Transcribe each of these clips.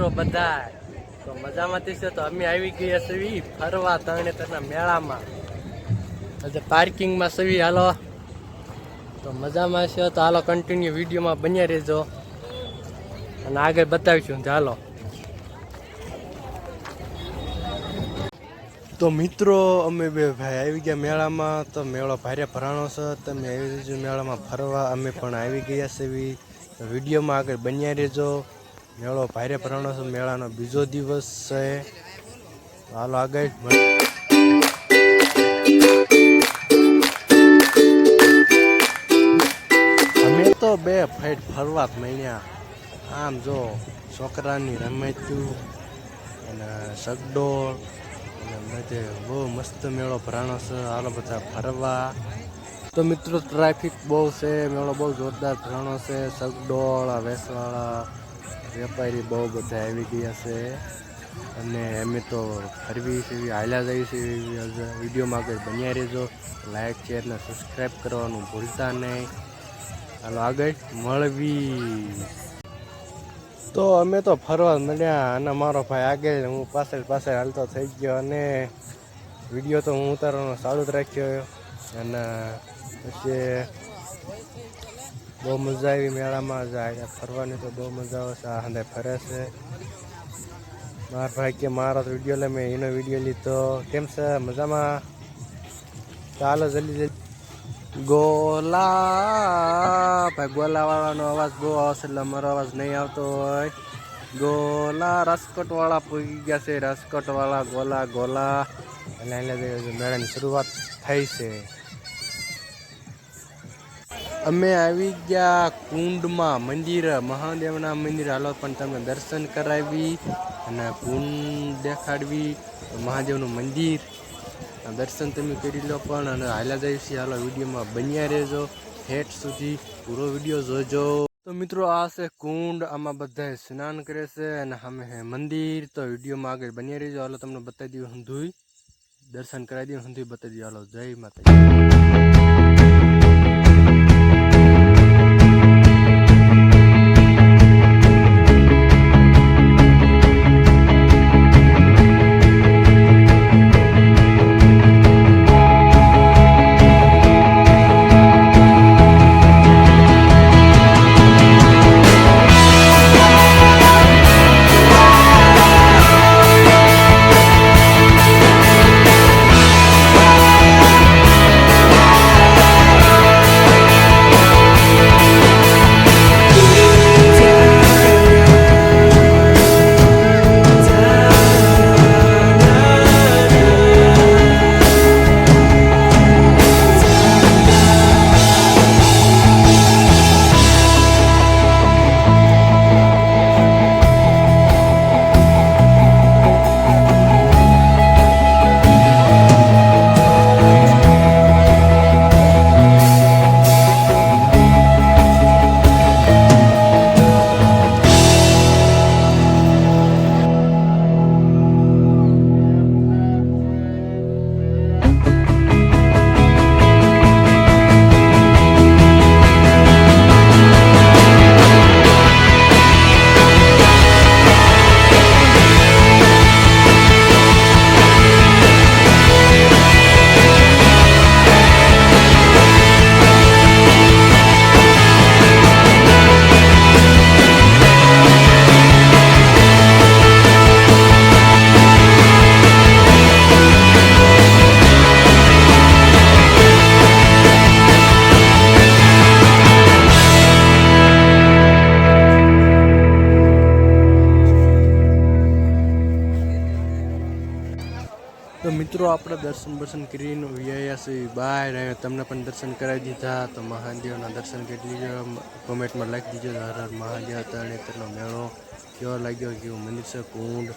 મિત્રો બધા તો મજામાંથી છે. તો અમે આવી ગયા છીએ ફરવા તરણેતરના મેળામાં. આજે પાર્કિંગમાં સવી હાલો તો મજામાં છે. તો હાલો કન્ટિન્યુ વિડીયોમાં બન્યા રહેજો અને આગળ બતાવીશું. ચાલો તો મિત્રો અમે બે ભાઈ આવી ગયા મેળામાં. તો મેળો ભારે ભરાણો છે. તમે આવી રહેજો મેળામાં ફરવા. અમે પણ આવી ગયા છીએ. વિડીયોમાં આગળ બન્યા રહેજો. મેળો ભારે ભરાણો છે. મેળાનો બીજો દિવસ છે. હાલો આગળ. અમે તો બે ફાઈટ ફરવા જ માંડ્યા. આમ જો છોકરાની રમતું અને સગડોળ અને બહુ મસ્ત મેળો ભરાણો છે. હાલો બધા ફરવા. તો મિત્રો ટ્રાફિક બહુ છે. મેળો બહુ જોરદાર ભરાણો છે. સગડોળ વેસવાળા વેપારી બહુ બધા આવી ગયા છે. અને અમે તો ફરવી છે હાલ્યા જઈએ છીએ. વિડીયોમાં આગળ બન્યા રહેજો. લાઈક શેર અને સબસ્ક્રાઈબ કરવાનું ભૂલતા નહીં. હાલો આગળ મળવી. તો અમે તો ફરવા મળ્યા અને મારો ભાઈ આગળ, હું પાછળ હાલતો થઈ ગયો. અને વિડીયો તો હું ઉતારવાનો ચાલુ જ રાખ્યો. અને પછી બહુ મજા આવી મેળામાં. ફરવાની તો બહુ મજા આવે છે. આ હંદે ફરે છે મારા ભાઈ કે મારો વિડીયો લે. મેં એનો વિડીયો લીધો. કેમ છે? મજામાં? ચાલો જલ્દી ગોલા ભાઈ. ગોલાવાળાનો અવાજ બહુ આવશે એટલે અમારો અવાજ નહીં આવતો હોય. ગોલા રાજકોટવાળા પૂગી ગયા છે. રાજકોટવાળા ગોલા એટલે મેળાની શરૂઆત થઈ છે. અમે આવી ગયા કુંડમાં મંદિર, મહાદેવના મંદિર. હાલો પણ તમને દર્શન કરાવી અને કુંડ દેખાડવી. મહાદેવનું મંદિર દર્શન તમે કરી લો પણ. અને હાલ્યા જાય છે. હાલો વિડીયોમાં બન્યા રહેજો. હેઠ સુધી પૂરો વિડીયો જોજો. તો મિત્રો આ છે કુંડ. આમાં બધા સ્નાન કરે છે અને સામે હે મંદિર. તો વિડીયોમાં આગળ બન્યા રહેજો. હાલો તમને બતાવી દઉં હંધુય દર્શન કરાવી દઉં. હંધુય બતાવી દઉં. હાલો જય માતાજી. તો મિત્રો આપણે દર્શન કરીને વ્યાયા છીએ બહાર. તમને પણ દર્શન કરાવી દીધા. તો મહાદેવના દર્શન કરી લીધો. કોમેન્ટમાં લખી દીજો હર હર મહાદેવ. તરણેતરનો મેળો કેવો લાગ્યો, કેવું મંદિર છે, કુંડ,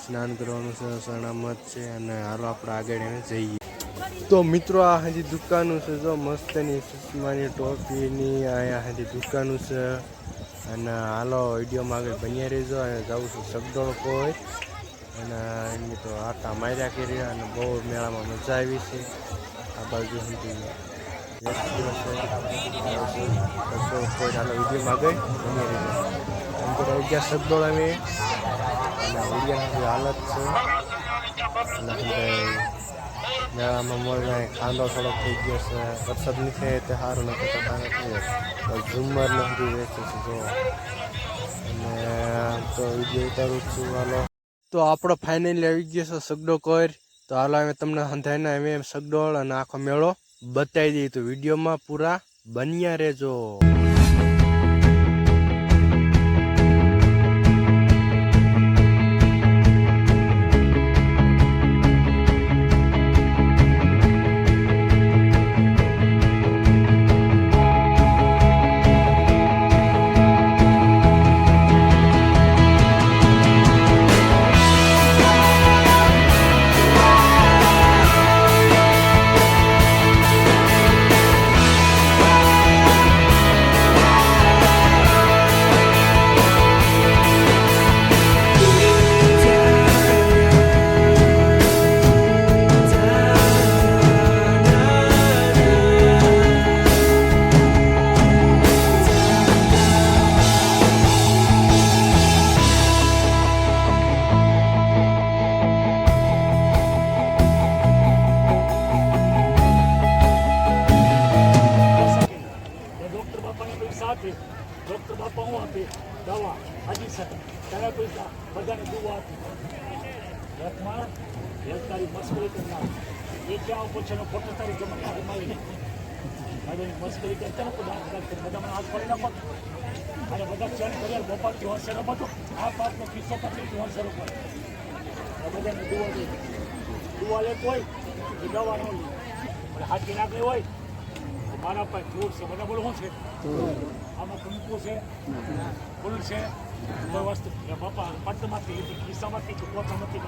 સ્નાન કરવાનું છે, સણામત છે. અને હાલો આપણે આગળ જઈએ. તો મિત્રો આ હજી દુકાનો છે. જો મસ્તની ચશ્માની ટોપીની અહીંયા હજી દુકાનો છે. અને હાલો વિડીયોમાં આગળ બન્યા રહેજો. અને જવું છું સગડોળ કોઈ. અને એમની તો આટા માર્યા કર્યા. અને બહુ મેળામાં મજા આવી છે. આ બાજુ સુધી એક દિવસ કોઈ વિડીયોમાં આગળ બની રહેજો. અંદર આવી ગયા સગડોળ આવે અને ઉડિયાની હાલત છે અને મેળામાં મોરને ખાંડો થોડોક થઈ ગયો છે. વરસાદ નીકળે તે સારું નથી તો કાંઈ થઈ જાય ઝુમર નથી વેચે છે જો. અને તો વિડીયો ઉતારું છું હાલો. તો આપણો ફાઇનલી આવી ગયો છે સગડો કોર. તો હાલો અમે તમને સંધાઈને અમે સગડોળ અને આખો મેળો બતાવી દઈએ. તો વિડીયોમાં પૂરા બન્યા રહેજો. ડૉક્ટર બાપા હું આપે દવા હાજી સર તારા પૈસા બધાને દુવા આપી રથમાં તારી મસ્કરી કરનાર એ ક્યાં પૂછેનો ફોટો તારી જમા મારી મારી મસ્કરી કરતા બધામાં હાથ પડી ના પગ અને બધા ચેન કર્યા ગોપાલથી હોશિયાર બધો આ પાકનો કિસ્સો પકડી હોશિયાર ઉપર બધાને દુવા દે દુવા લેતો હોય એ દવા ન લે અને હાથી નાખલી હોય મારા પાસે જોર છે બધા બોલો શું છે આમાં કંકુ છે ફૂલ છે કોઈ વસ્તુ બાપા પટ્ટમાંથી લીધી ખિસ્સામાંથી કે પોતામાંથી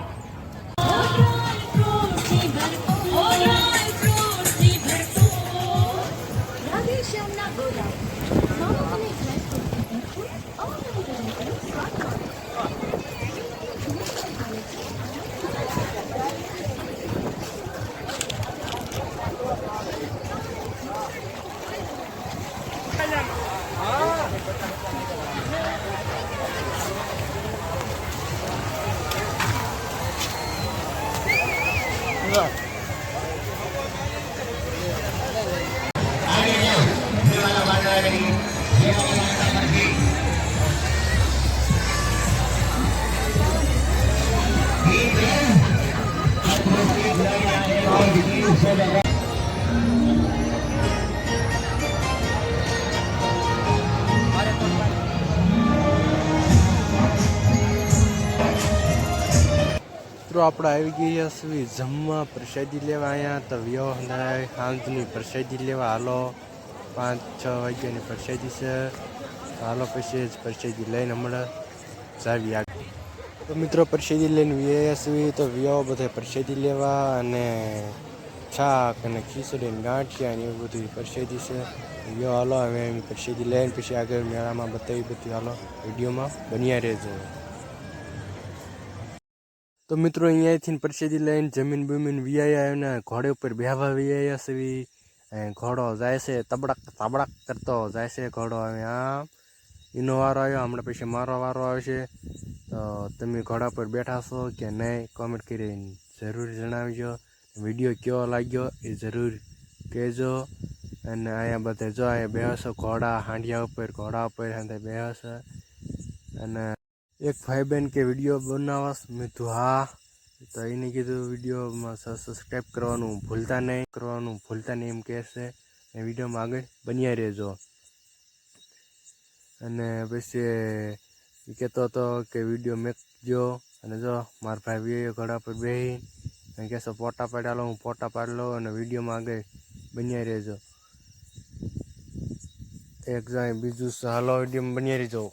મિત્રો આપણે આવી ગયા છીએ જમવા પ્રસાદી લેવા અહીંયા. તો વ્યવહાર સાંજની પ્રસાદી લેવા હાલો 5-6 વાગ્યાની પ્રસાદી છે. હાલો પછી જ પ્રસાદી લઈને હમણાં જાવી આગળ. તો મિત્રો પ્રસાદી લઈને વ્યા છીએ. તો વ્યવ બધા પ્રસાદી લેવા અને શાક અને ખીચડી ને ગાંઠિયા ને એવું બધું પ્રસાદી છે. વ્યવ હાલો અમે પ્રસાદી લઈને પછી આગળ મેળામાં બતાવી બધું હાલો વિડીયોમાં બન્યા રહેજો. તો મિત્રો અહીંયાથી પ્રસાદી લઈને જમીન બમીન વિયાયા અને ઘોડે ઉપર બેહવા વિયાયા છે. ઘોડો જાય છે તબડક તબડક કરતો જાય છે ઘોડો. હવે આમ એનો વારો આવ્યો હમણાં પછી મારો વારો આવશે. તો તમે ઘોડા પર બેઠા છો કે નહીં કોમેન્ટ કરીને જરૂર જણાવજો. વિડીયો કેવો લાગ્યો એ જરૂર કહેજો. અને અહીંયા બધા જો અહીંયા બેહશો ઘોડા હાંડિયા ઉપર ઘોડા ઉપર બેહશે. અને એક ભાઈબેન કે વિડીયો બનાવસ મેં કીધું હા. તો એને કીધું વિડીયોમાં સબસ્ક્રાઈબ કરવાનું ભૂલતા નહીં એમ કહેશે. એ વિડીયોમાં આગળ બન્યા રહેજો. અને પછી એ કહેતો હતો કે વિડીયો મેકજો. અને જો મારા ભાઈ ઘોડા પર બેસી અને કહેશો ફોટા પાડી લો હું ફોટા પાડી લઉં અને વિડીયોમાં આગળ બન્યા રહેજો. એક જાય બીજું હાલો વિડીયોમાં બન્યા રહેજો.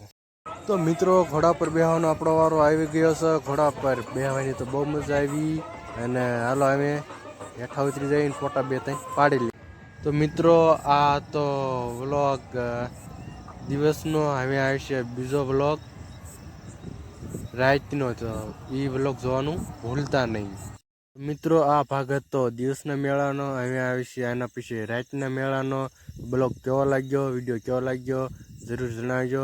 તો મિત્રો ઘોડા પર બેહવાનો આપણો વારો આવી ગયો છે. ઘોડા પર બેહવાની તો બહુ મજા આવી. અને હાલો અમે હેઠા ઉતરી જઈને ફોટા 2-3 પાડી લઈએ. તો મિત્રો આ તો વ્લોગ દિવસનો હવે આવશે બીજો વ્લોગ રાતનો. તો એ વ્લોગ જોવાનું ભૂલતા નહીં. મિત્રો આ ભાગ હતો દિવસના મેળાનો. હવે આવશે આના પછી રાતના મેળાનો. બ્લોગ કેવો લાગ્યો વિડીયો કેવો લાગ્યો જરૂર જણાવજો.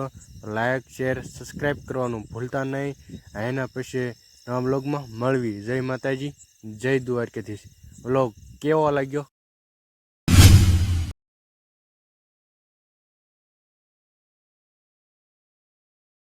લાઇક શેર સબસ્ક્રાઈબ કરવાનું ભૂલતા નહીં. એના પછી નવા બ્લોગમાં મળવી. જય માતાજી, જય દ્વારકાધીશ. બ્લોગ કેવો લાગ્યો